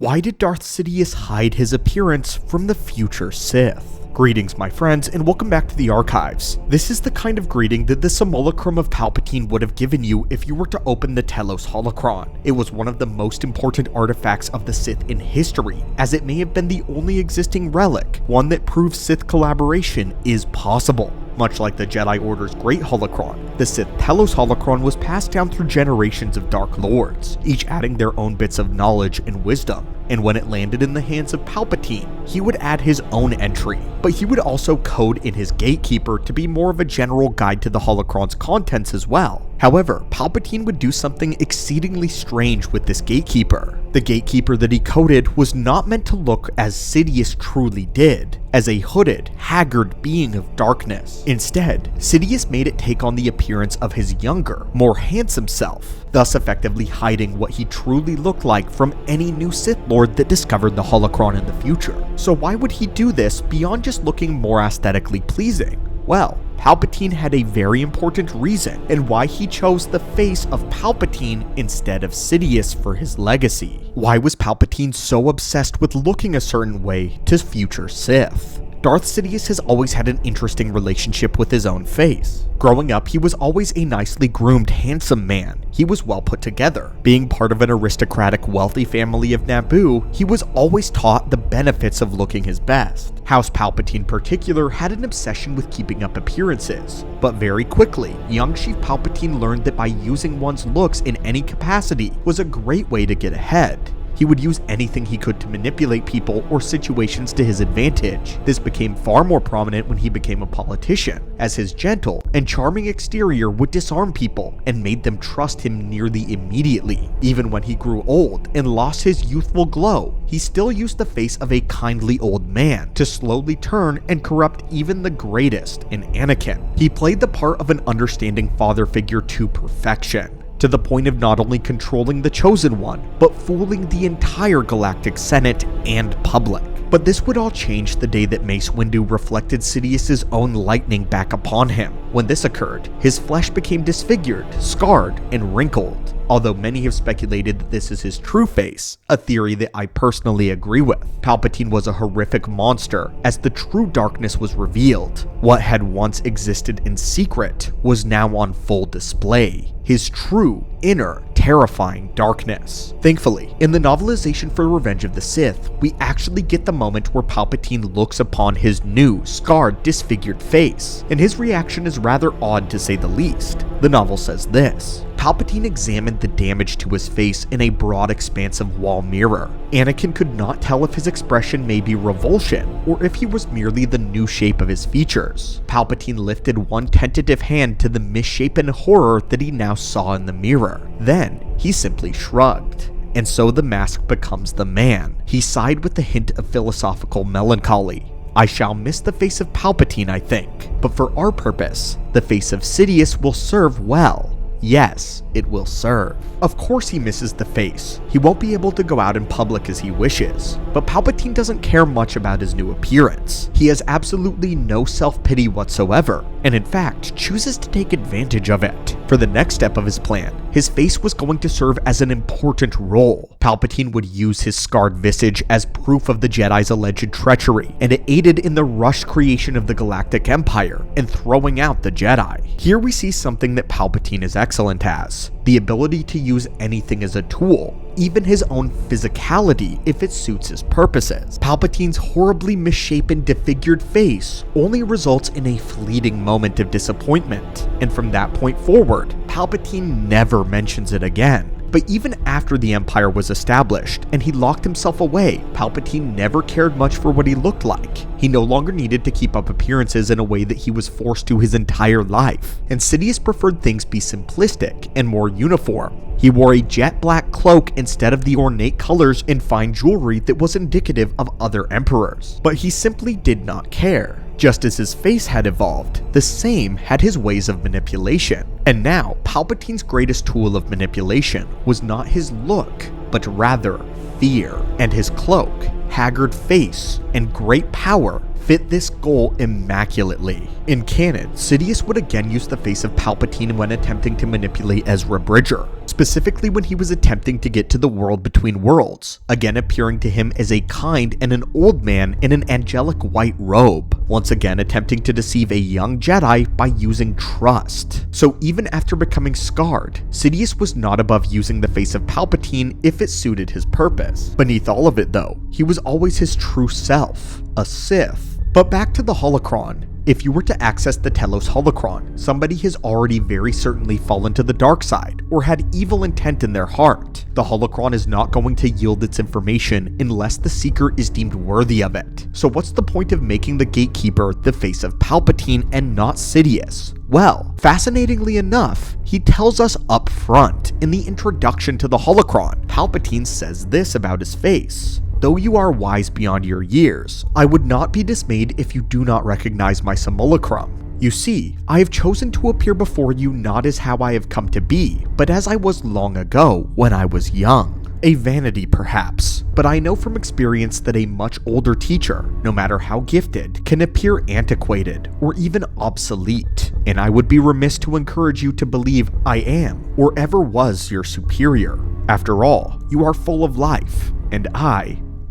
Why did Darth Sidious hide his appearance from the future Sith? Greetings my friends, and welcome back to the archives. This is the kind of greeting that the simulacrum of Palpatine would have given you if you were to open the Telos Holocron. It was one of the most important artifacts of the Sith in history, as it may have been the only existing relic, one that proves Sith collaboration is possible. Much like the Jedi Order's Great Holocron, the Sith Telos Holocron was passed down through generations of Dark Lords, each adding their own bits of knowledge and wisdom. And when it landed in the hands of Palpatine, he would add his own entry, but he would also code in his Gatekeeper to be more of a general guide to the Holocron's contents as well. However, Palpatine would do something exceedingly strange with this Gatekeeper. The Gatekeeper that he coded was not meant to look as Sidious truly did, as a hooded, haggard being of darkness. Instead, Sidious made it take on the appearance of his younger, more handsome self, thus effectively hiding what he truly looked like from any new Sith Lord that discovered the Holocron in the future. So why would he do this beyond just looking more aesthetically pleasing? Well, Palpatine had a very important reason and why he chose the face of Palpatine instead of Sidious for his legacy. Why was Palpatine so obsessed with looking a certain way to future Sith? Darth Sidious has always had an interesting relationship with his own face. Growing up, he was always a nicely groomed, handsome man. He was well put together. Being part of an aristocratic, wealthy family of Naboo, he was always taught the benefits of looking his best. House Palpatine in particular had an obsession with keeping up appearances, but very quickly, young Chief Palpatine learned that by using one's looks in any capacity was a great way to get ahead. He would use anything he could to manipulate people or situations to his advantage. This became far more prominent when he became a politician, as his gentle and charming exterior would disarm people and made them trust him nearly immediately. Even when he grew old and lost his youthful glow, he still used the face of a kindly old man to slowly turn and corrupt even the greatest in Anakin. He played the part of an understanding father figure to perfection, to the point of not only controlling the Chosen One, but fooling the entire Galactic Senate and public. But this would all change the day that Mace Windu reflected Sidious's own lightning back upon him. When this occurred, his flesh became disfigured, scarred, and wrinkled. Although many have speculated that this is his true face, a theory that I personally agree with. Palpatine was a horrific monster as the true darkness was revealed. What had once existed in secret was now on full display. His true, inner, terrifying darkness. Thankfully, in the novelization for Revenge of the Sith, we actually get the moment where Palpatine looks upon his new, scarred, disfigured face, and his reaction is rather odd to say the least. The novel says this: Palpatine examined the damage to his face in a broad expanse of wall mirror. Anakin could not tell if his expression may be revulsion, or if he was merely the new shape of his features. Palpatine lifted one tentative hand to the misshapen horror that he now saw in the mirror. Then, he simply shrugged. And so the mask becomes the man. He sighed with a hint of philosophical melancholy. I shall miss the face of Palpatine, I think, but for our purpose, the face of Sidious will serve well. Yes, it will serve. Of course he misses the face. He won't be able to go out in public as he wishes, but Palpatine doesn't care much about his new appearance. He has absolutely no self-pity whatsoever, and in fact, chooses to take advantage of it. For the next step of his plan, his face was going to serve as an important role. Palpatine would use his scarred visage as proof of the Jedi's alleged treachery, and it aided in the rushed creation of the Galactic Empire and throwing out the Jedi. Here we see something that Palpatine is excellent as: the ability to use anything as a tool, even his own physicality if it suits his purposes. Palpatine's horribly misshapen, disfigured face only results in a fleeting moment of disappointment, and from that point forward, Palpatine never mentions it again. But even after the Empire was established and he locked himself away, Palpatine never cared much for what he looked like. He no longer needed to keep up appearances in a way that he was forced to his entire life, and Sidious preferred things be simplistic and more uniform. He wore a jet black cloak instead of the ornate colors and fine jewelry that was indicative of other emperors. But he simply did not care. Just as his face had evolved, the same had his ways of manipulation. And now, Palpatine's greatest tool of manipulation was not his look, but rather fear. And his cloak, haggard face, and great power fit this goal immaculately. In canon, Sidious would again use the face of Palpatine when attempting to manipulate Ezra Bridger. specifically when he was attempting to get to the world between worlds, again appearing to him as a kind and an old man in an angelic white robe, once again attempting to deceive a young Jedi by using trust. So even after becoming scarred, Sidious was not above using the face of Palpatine if it suited his purpose. Beneath all of it though, he was always his true self, a Sith. But back to the Holocron. If you were to access the Telos Holocron, somebody has already very certainly fallen to the dark side, or had evil intent in their heart. The Holocron is not going to yield its information unless the Seeker is deemed worthy of it. So what's the point of making the Gatekeeper the face of Palpatine and not Sidious? Well, fascinatingly enough, he tells us up front in the introduction to the Holocron. Palpatine says this about his face. Though you are wise beyond your years, I would not be dismayed if you do not recognize my simulacrum. You see, I have chosen to appear before you not as how I have come to be, but as I was long ago when I was young. A vanity perhaps, but I know from experience that a much older teacher, no matter how gifted, can appear antiquated or even obsolete, and I would be remiss to encourage you to believe I am or ever was your superior. After all, you are full of life, and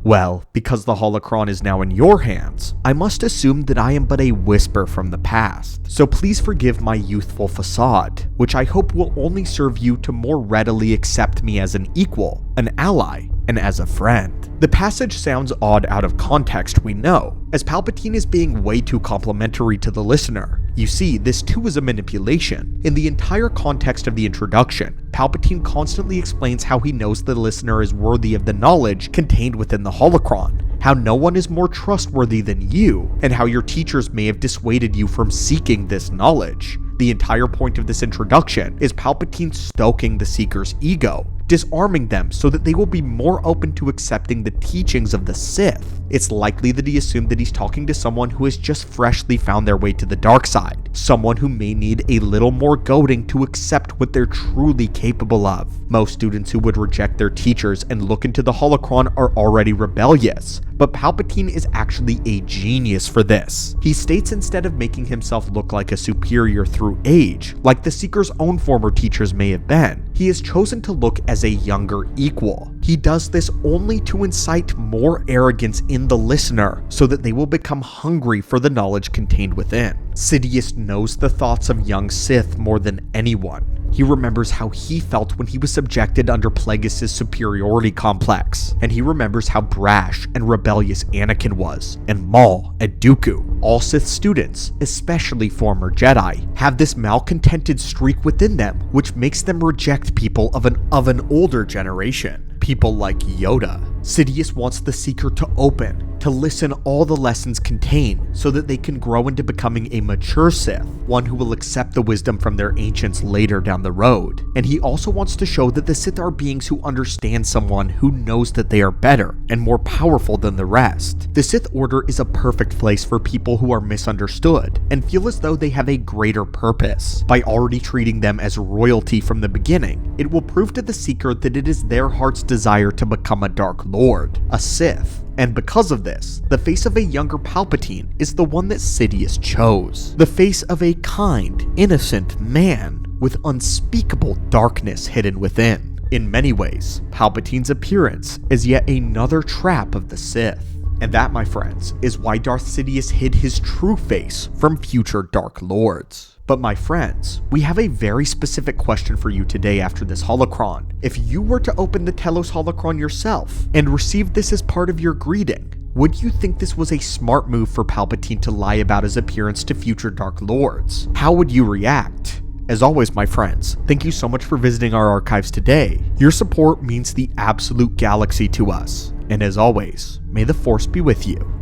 well, because the Holocron is now in your hands, I must assume that I am but a whisper from the past. So please forgive my youthful facade, which I hope will only serve you to more readily accept me as an equal, an ally, and as a friend. The passage sounds odd out of context, we know, as Palpatine is being way too complimentary to the listener. You see, this too is a manipulation. In the entire context of the introduction, Palpatine constantly explains how he knows the listener is worthy of the knowledge contained within the Holocron, how no one is more trustworthy than you, and how your teachers may have dissuaded you from seeking this knowledge. The entire point of this introduction is Palpatine stoking the Seeker's ego, disarming them so that they will be more open to accepting the teachings of the Sith. It's likely that he assumed that he's talking to someone who has just freshly found their way to the dark side, someone who may need a little more goading to accept what they're truly capable of. Most students who would reject their teachers and look into the Holocron are already rebellious, but Palpatine is actually a genius for this. He states instead of making himself look like a superior through age, like the Seeker's own former teachers may have been, he has chosen to look as a younger equal. He does this only to incite more arrogance in the listener so that they will become hungry for the knowledge contained within. Sidious knows the thoughts of young Sith more than anyone. He remembers how he felt when he was subjected under Plagueis' superiority complex, and he remembers how brash and rebellious Anakin was, and Maul and Dooku. All Sith students, especially former Jedi, have this malcontented streak within them which makes them reject people of an older generation. People like Yoda. Sidious wants the Seeker to open, to listen all the lessons contained so that they can grow into becoming a mature Sith, one who will accept the wisdom from their ancients later down the road. And he also wants to show that the Sith are beings who understand someone who knows that they are better and more powerful than the rest. The Sith Order is a perfect place for people who are misunderstood and feel as though they have a greater purpose. By already treating them as royalty from the beginning, it will prove to the Seeker that it is their heart's desire to become a Dark Lord, a Sith. And because of this, the face of a younger Palpatine is the one that Sidious chose. The face of a kind, innocent man with unspeakable darkness hidden within. In many ways, Palpatine's appearance is yet another trap of the Sith. And that, my friends, is why Darth Sidious hid his true face from future Dark Lords. But my friends, we have a very specific question for you today after this Holocron. If you were to open the Telos Holocron yourself and receive this as part of your greeting, would you think this was a smart move for Palpatine to lie about his appearance to future Dark Lords? How would you react? As always, my friends, thank you so much for visiting our archives today. Your support means the absolute galaxy to us. And as always, may the Force be with you.